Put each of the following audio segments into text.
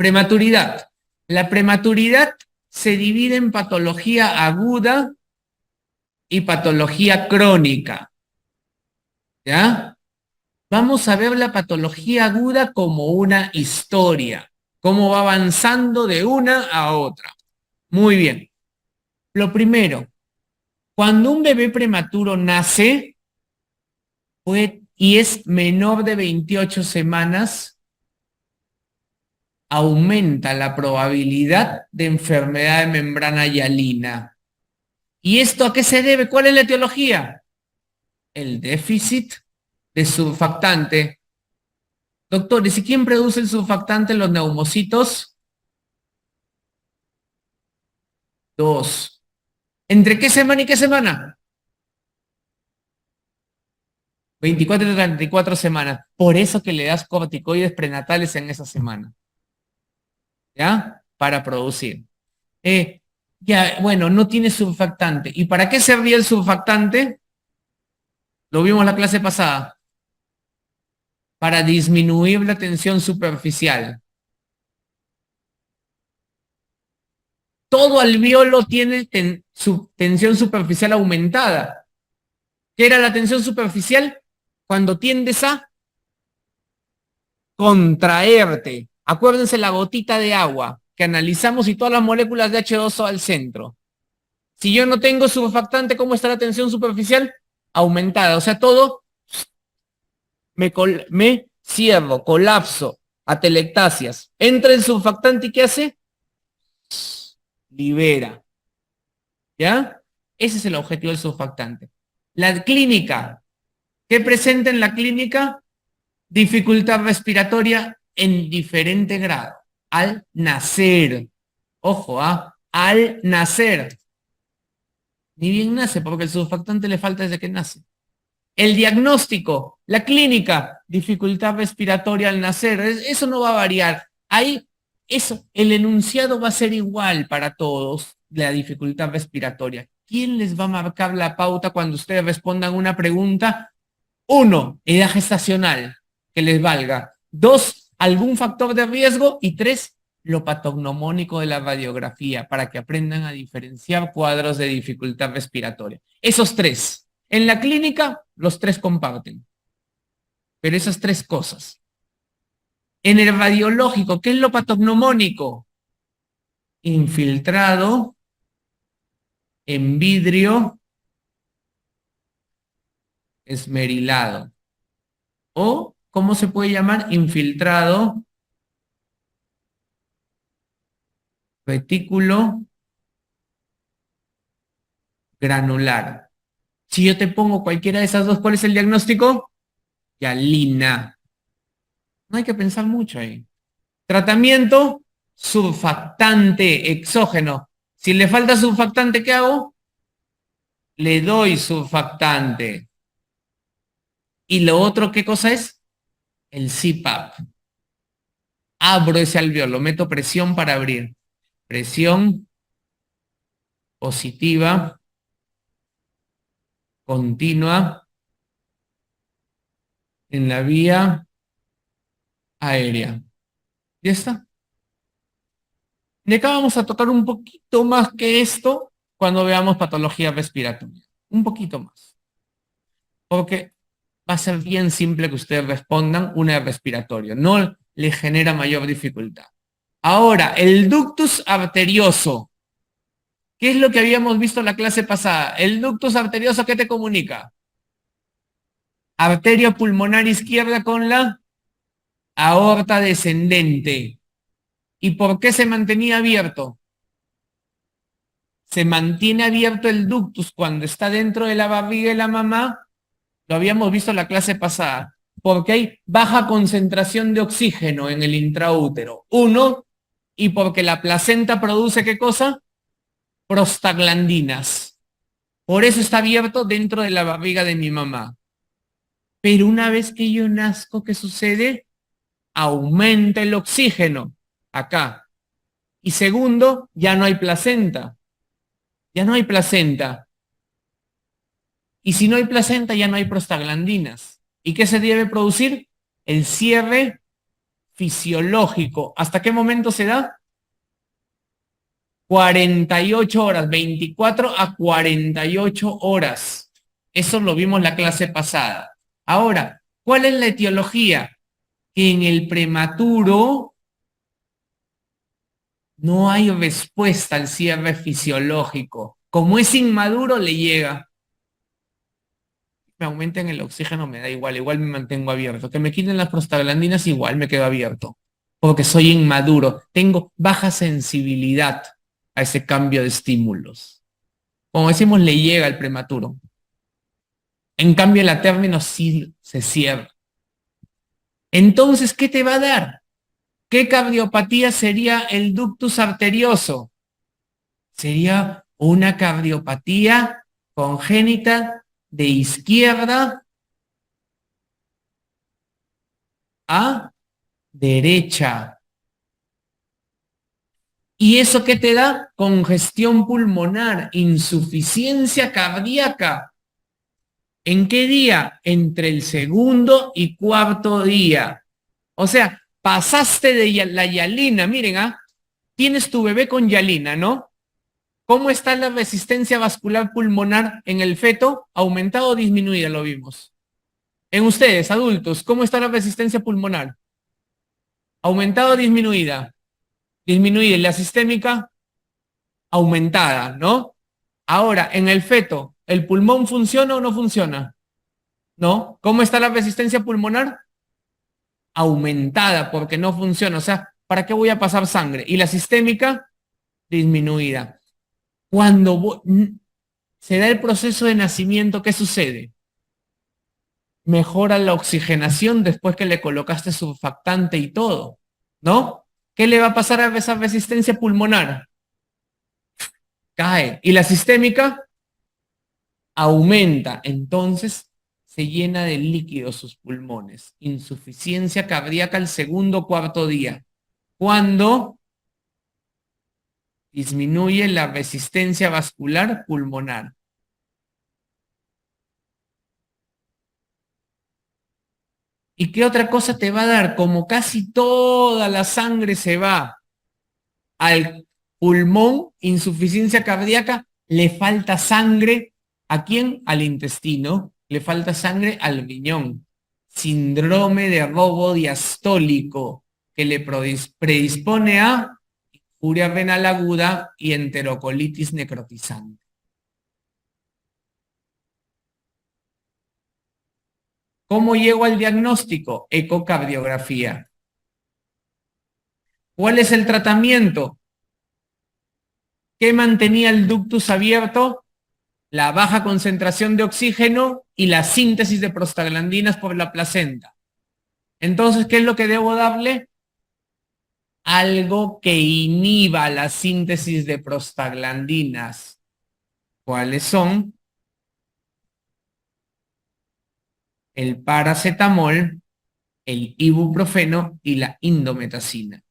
Prematuridad. La prematuridad se divide en patología aguda y patología crónica. ¿Ya? Vamos a ver la patología aguda como una historia, cómo va avanzando de una a otra. Muy bien. Lo primero, cuando un bebé prematuro nace y es menor de 28 semanas, aumenta la probabilidad de enfermedad de membrana hialina. ¿Y esto a qué se debe? ¿Cuál es la etiología? El déficit de surfactante. Doctores, ¿y quién produce el surfactante en los neumocitos? Dos. ¿Entre qué semana y qué semana? 24 y 34 semanas. Por eso que le das corticoides prenatales en esa semana. ¿Ya? Para producir. Ya, bueno, no tiene surfactante. ¿Y para qué servía el surfactante? Lo vimos en la clase pasada. Para disminuir la tensión superficial. Todo alveolo tiene tensión superficial aumentada. ¿Qué era la tensión superficial? Cuando tiendes a contraerte. Acuérdense la gotita de agua que analizamos y todas las moléculas de H2O al centro. Si yo no tengo surfactante, ¿cómo está la tensión superficial? Aumentada. O sea, todo me cierro, colapso, atelectasias. Entra el surfactante y ¿qué hace? Libera. ¿Ya? Ese es el objetivo del surfactante. La clínica. ¿Qué presenta en la clínica? Dificultad respiratoria en diferente grado. Al nacer. Ojo, al nacer. Ni bien nace, porque el surfactante le falta desde que nace. El diagnóstico, la clínica, dificultad respiratoria al nacer, eso no va a variar. Ahí, eso, el enunciado va a ser igual para todos, la dificultad respiratoria. ¿Quién les va a marcar la pauta cuando ustedes respondan una pregunta? Uno, edad gestacional, que les valga. Dos, algún factor de riesgo. Y tres, lo patognomónico de la radiografía, para que aprendan a diferenciar cuadros de dificultad respiratoria. Esos tres. En la clínica, los tres comparten. Pero esas tres cosas. En el radiológico, ¿qué es lo patognomónico? Infiltrado en vidrio esmerilado. O, ¿cómo se puede llamar? Infiltrado retículo granular. Si yo te pongo cualquiera de esas dos, ¿cuál es el diagnóstico? Hialina. No hay que pensar mucho ahí. Tratamiento, surfactante exógeno. Si le falta surfactante, ¿qué hago? Le doy surfactante. ¿Y lo otro qué cosa es? El CPAP. Abro ese alveolo, meto presión para abrir. Presión positiva, continua, en la vía aérea. ¿Ya está? De acá vamos a tocar un poquito más que esto cuando veamos patología respiratoria. Un poquito más. Porque va a ser bien simple que ustedes respondan una de respiratorio. No le genera mayor dificultad. Ahora, el ductus arterioso. ¿Qué es lo que habíamos visto en la clase pasada? El ductus arterioso, ¿qué te comunica? Arteria pulmonar izquierda con la aorta descendente. ¿Y por qué se mantenía abierto? Se mantiene abierto el ductus cuando está dentro de la barriga de la mamá, lo habíamos visto en la clase pasada, porque hay baja concentración de oxígeno en el intraútero. Uno, y porque la placenta produce ¿qué cosa? Prostaglandinas. Por eso está abierto dentro de la barriga de mi mamá. Pero una vez que yo nazco, ¿qué sucede? Aumenta el oxígeno acá. Y segundo, ya no hay placenta. Ya no hay placenta. Y si no hay placenta, ya no hay prostaglandinas. ¿Y qué se debe producir? El cierre fisiológico, ¿hasta qué momento se da? 48 horas, 24 a 48 horas. Eso lo vimos la clase pasada. Ahora, ¿cuál es la etiología? Que en el prematuro no hay respuesta al cierre fisiológico. Como es inmaduro, le llega. Me aumenten el oxígeno, me da igual, igual me mantengo abierto. Que me quiten las prostaglandinas, igual me quedo abierto. Porque soy inmaduro, tengo baja sensibilidad a ese cambio de estímulos. Como decimos, le llega al prematuro. En cambio, la término sí se cierra. Entonces, ¿qué te va a dar? ¿Qué cardiopatía sería el ductus arterioso? Sería una cardiopatía congénita de izquierda a derecha. ¿Y eso qué te da? Congestión pulmonar, insuficiencia cardíaca. ¿En qué día? Entre el segundo y cuarto día. O sea, pasaste de la hialina. Miren, tienes tu bebé con hialina, ¿no? ¿Cómo está la resistencia vascular pulmonar en el feto? ¿Aumentada o disminuida? Lo vimos. En ustedes, adultos, ¿cómo está la resistencia pulmonar? ¿Aumentada o disminuida? Disminuida. ¿Y la sistémica? Aumentada, ¿no? Ahora, en el feto, ¿el pulmón funciona o no funciona? ¿No? ¿Cómo está la resistencia pulmonar? Aumentada, porque no funciona. O sea, ¿para qué voy a pasar sangre? ¿Y la sistémica? Disminuida. Cuando se da el proceso de nacimiento, ¿qué sucede? Mejora la oxigenación después que le colocaste surfactante y todo, ¿no? ¿Qué le va a pasar a esa resistencia pulmonar? Cae. ¿Y la sistémica? Aumenta. Entonces se llena de líquido sus pulmones. Insuficiencia cardíaca al segundo o cuarto día. Cuando disminuye la resistencia vascular pulmonar. ¿Y qué otra cosa te va a dar? Como casi toda la sangre se va al pulmón, insuficiencia cardíaca, le falta sangre. ¿A quién? Al intestino. Le falta sangre al riñón. Síndrome de robo diastólico que le predispone a injuria renal aguda y enterocolitis necrotizante. ¿Cómo llego al diagnóstico? Ecocardiografía. ¿Cuál es el tratamiento? ¿Qué mantenía el ductus abierto? La baja concentración de oxígeno y la síntesis de prostaglandinas por la placenta. Entonces, ¿qué es lo que debo darle? Algo que inhiba la síntesis de prostaglandinas. ¿Cuáles son? El paracetamol, el ibuprofeno y la indometacina.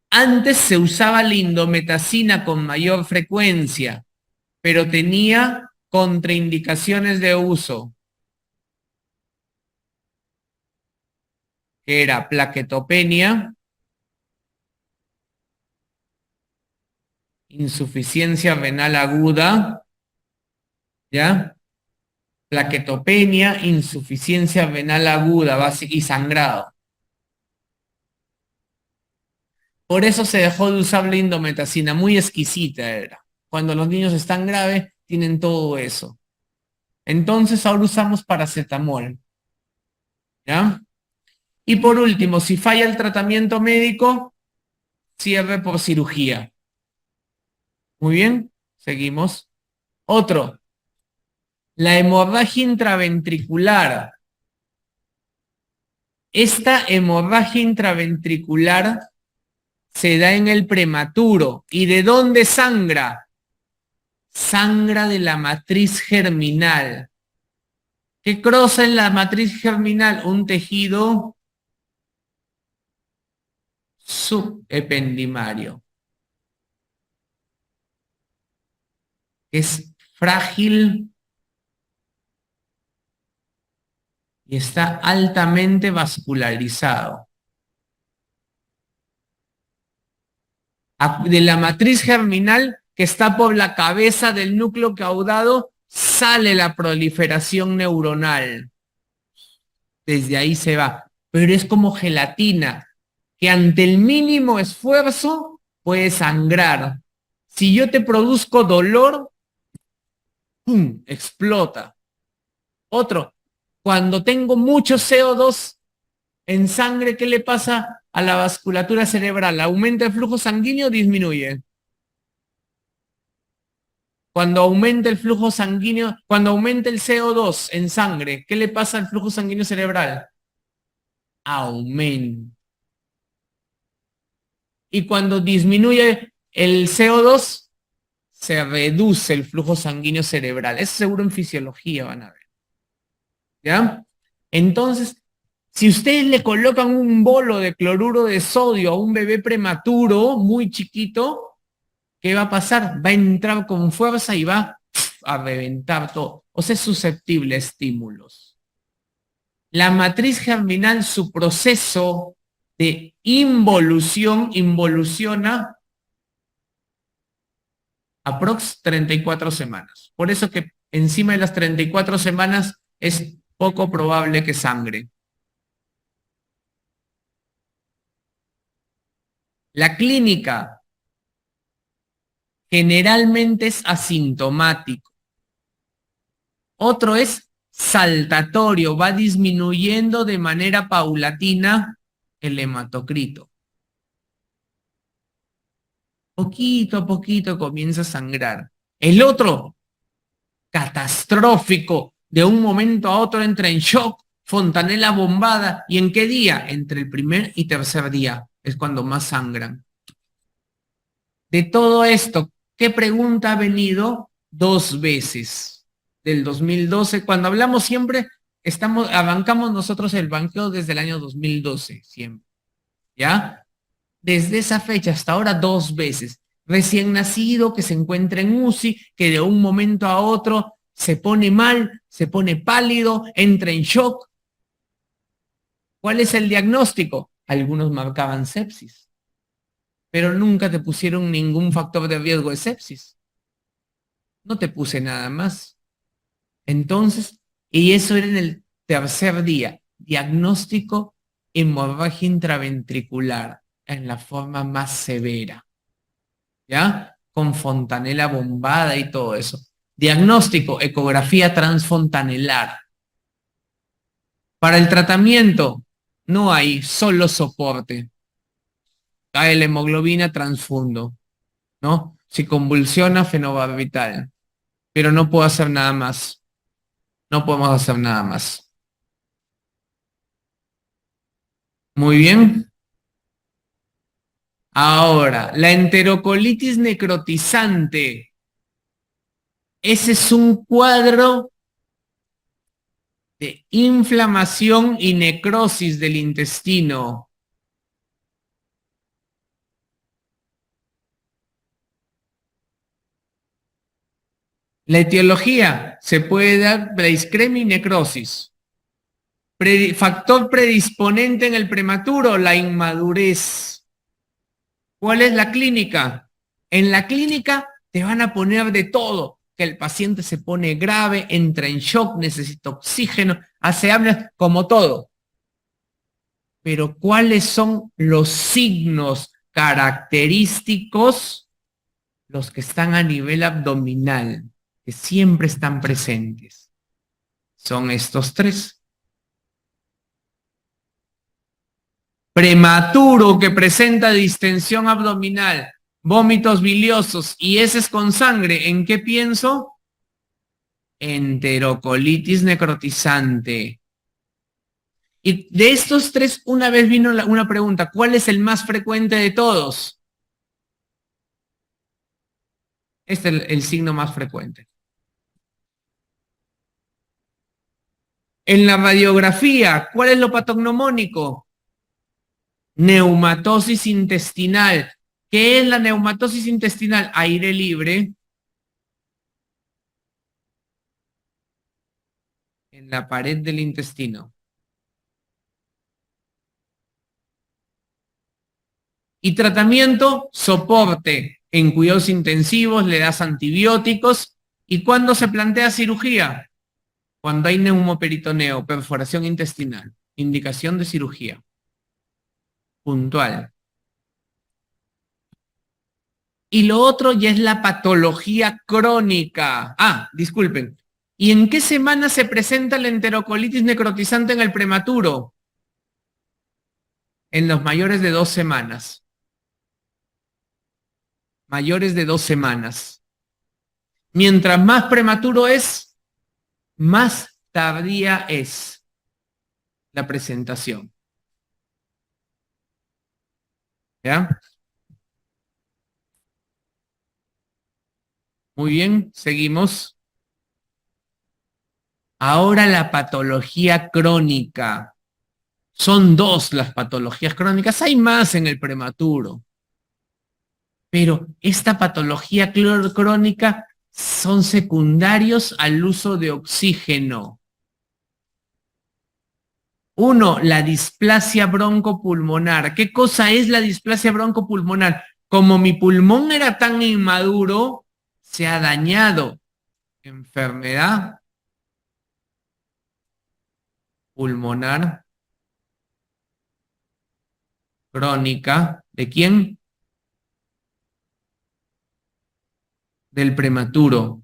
Antes se usaba la indometacina con mayor frecuencia, pero tenía contraindicaciones de uso, que era plaquetopenia, insuficiencia renal aguda, ¿ya? Plaquetopenia, insuficiencia renal aguda y sangrado. Por eso se dejó de usar la indometacina, muy exquisita era. Cuando los niños están graves, tienen todo eso. Entonces ahora usamos paracetamol, ¿ya? Y por último, si falla el tratamiento médico, cierre por cirugía. Muy bien, seguimos. Otro, la hemorragia intraventricular. Esta hemorragia intraventricular se da en el prematuro. ¿Y de dónde sangra? Sangra de la matriz germinal. ¿Qué cruza en la matriz germinal? Un tejido subependimario, que es frágil y está altamente vascularizado. De la matriz germinal que está por la cabeza del núcleo caudado sale la proliferación neuronal. Desde ahí se va. Pero es como gelatina, que ante el mínimo esfuerzo puede sangrar. Si yo te produzco dolor, ¡pum!, explota. Otro, cuando tengo mucho CO2 en sangre, ¿qué le pasa a la vasculatura cerebral? ¿Aumenta el flujo sanguíneo o disminuye? Cuando aumenta el flujo sanguíneo, cuando aumenta el CO2 en sangre, ¿qué le pasa al flujo sanguíneo cerebral? Aumenta. Y cuando disminuye el CO2, se reduce el flujo sanguíneo cerebral. Eso seguro en fisiología van a ver. ¿Ya? Entonces, si ustedes le colocan un bolo de cloruro de sodio a un bebé prematuro, muy chiquito, ¿qué va a pasar? Va a entrar con fuerza y va a reventar todo. O sea, es susceptible a estímulos. La matriz germinal, su proceso de involuciona aprox 34 semanas. Por eso que encima de las 34 semanas es poco probable que sangre. La clínica generalmente es asintomático. Otro es saltatorio, va disminuyendo de manera paulatina el hematocrito. Poquito a poquito comienza a sangrar. El otro, catastrófico, de un momento a otro entra en shock, fontanela bombada. ¿Y en qué día? Entre el primer y tercer día es cuando más sangran. De todo esto, ¿qué pregunta ha venido? 2 veces. Del 2012, cuando hablamos siempre, arrancamos nosotros el banqueo desde el año 2012, siempre. ¿Ya? Desde esa fecha hasta ahora 2 veces. Recién nacido, que se encuentra en UCI, que de un momento a otro se pone mal, se pone pálido, entra en shock. ¿Cuál es el diagnóstico? Algunos marcaban sepsis, pero nunca te pusieron ningún factor de riesgo de sepsis. No te puse nada más. Entonces, y eso era en el tercer día. Diagnóstico, hemorragia intraventricular, en la forma más severa. ¿Ya? Con fontanela bombada y todo eso. Diagnóstico, ecografía transfontanelar. Para el tratamiento, no hay solo soporte. Cae la hemoglobina, transfundo, ¿no? Si convulsiona, fenobarbital. Pero no puedo hacer nada más. No podemos hacer nada más. Muy bien. Ahora, la enterocolitis necrotizante. Ese es un cuadro de inflamación y necrosis del intestino. La etiología se puede dar preisquemia y necrosis. Factor predisponente en el prematuro, la inmadurez. ¿Cuál es la clínica? En la clínica te van a poner de todo, que el paciente se pone grave, entra en shock, necesita oxígeno, hace apnea, como todo. Pero ¿cuáles son los signos característicos? Los que están a nivel abdominal, que siempre están presentes. Son estos 3. Prematuro que presenta distensión abdominal, vómitos biliosos y heces con sangre, ¿en qué pienso? Enterocolitis necrotizante. Y de estos 3, una vez vino una pregunta, ¿cuál es el más frecuente de todos? Este es el signo más frecuente. En la radiografía, ¿cuál es lo patognomónico? Neumatosis intestinal. ¿Qué es la neumatosis intestinal? Aire libre en la pared del intestino. Y tratamiento, soporte en cuidados intensivos, le das antibióticos. ¿Y cuándo se plantea cirugía? Cuando hay neumoperitoneo, perforación intestinal, indicación de cirugía. Puntual. Y lo otro ya es la patología crónica. Ah, disculpen. ¿Y en qué semana se presenta la enterocolitis necrotizante en el prematuro? En los mayores de 2 semanas. Mayores de 2 semanas. Mientras más prematuro es, más tardía es la presentación. ¿Ya? Muy bien, seguimos. Ahora la patología crónica. Son 2 las patologías crónicas. Hay más en el prematuro. Pero esta patología crónica son secundarios al uso de oxígeno. 1, la displasia broncopulmonar. ¿Qué cosa es la displasia broncopulmonar? Como mi pulmón era tan inmaduro, se ha dañado. Enfermedad pulmonar crónica. ¿De quién? Del prematuro.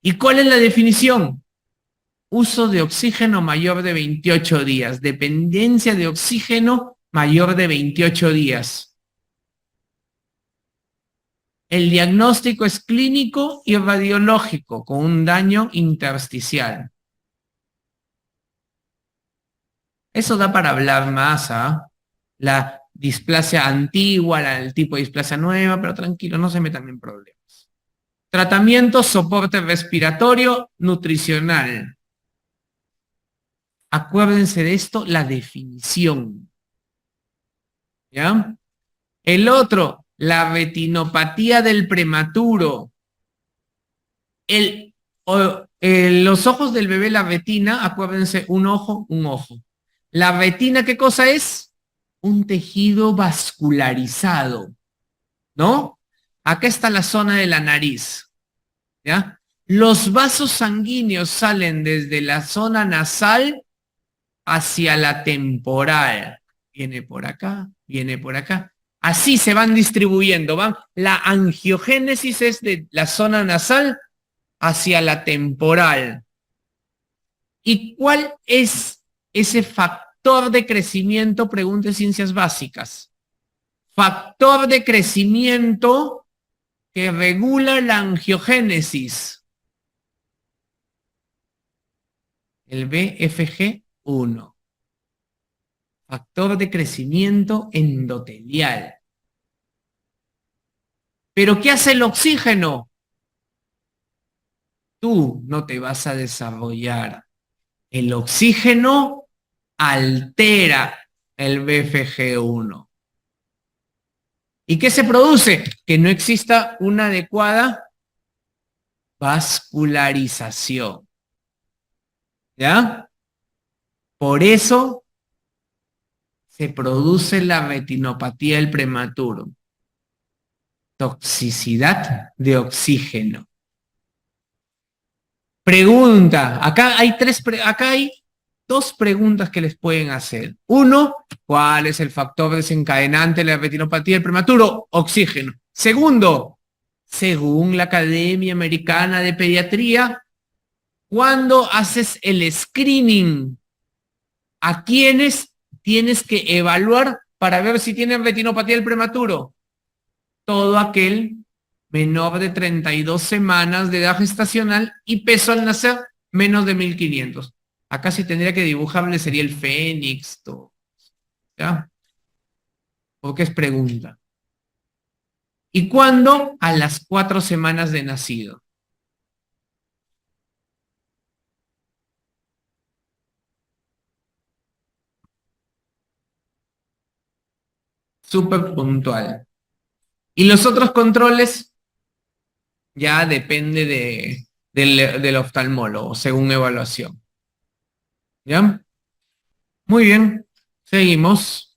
¿Y cuál es la definición? Uso de oxígeno mayor de 28 días. Dependencia de oxígeno mayor de 28 días. El diagnóstico es clínico y radiológico con un daño intersticial. Eso da para hablar más, ¿ah? La displasia antigua, el tipo de displasia nueva, pero tranquilo, no se metan en problemas. Tratamiento, soporte respiratorio, nutricional. Acuérdense de esto, la definición. ¿Ya? El otro, la retinopatía del prematuro. Los ojos del bebé, la retina, acuérdense, un ojo, un ojo. La retina, ¿qué cosa es? Un tejido vascularizado, ¿no? Acá está la zona de la nariz, ¿ya? Los vasos sanguíneos salen desde la zona nasal hacia la temporal. Viene por acá, viene por acá. Así se van distribuyendo, van. La angiogénesis es de la zona nasal hacia la temporal. ¿Y cuál es ese factor de crecimiento? Pregunte ciencias básicas. Factor de crecimiento que regula la angiogénesis. El BFG1. Factor de crecimiento endotelial. ¿Pero qué hace el oxígeno? Tú no te vas a desarrollar. El oxígeno altera el BFG1. ¿Y qué se produce? Que no exista una adecuada vascularización. ¿Ya? Por eso se produce la retinopatía del prematuro. Toxicidad de oxígeno. Pregunta, acá hay 2 preguntas que les pueden hacer. 1, ¿cuál es el factor desencadenante de la retinopatía del prematuro? Oxígeno. 2, según la Academia Americana de Pediatría, ¿cuándo haces el screening? ¿A quiénes tienes que evaluar para ver si tienen retinopatía del prematuro? Todo aquel menor de 32 semanas de edad gestacional y peso al nacer menos de 1500. Acá sí tendría que dibujarle, sería el fénix, todo. ¿Ya? Porque es pregunta. ¿Y cuándo? A las 4 semanas de nacido. Súper puntual. Y los otros controles ya depende del oftalmólogo, según evaluación. ¿Ya? Muy bien. Seguimos.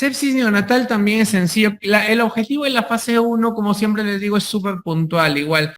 Sepsis neonatal también es sencillo. El objetivo de la fase 1, como siempre les digo, es súper puntual. Igual,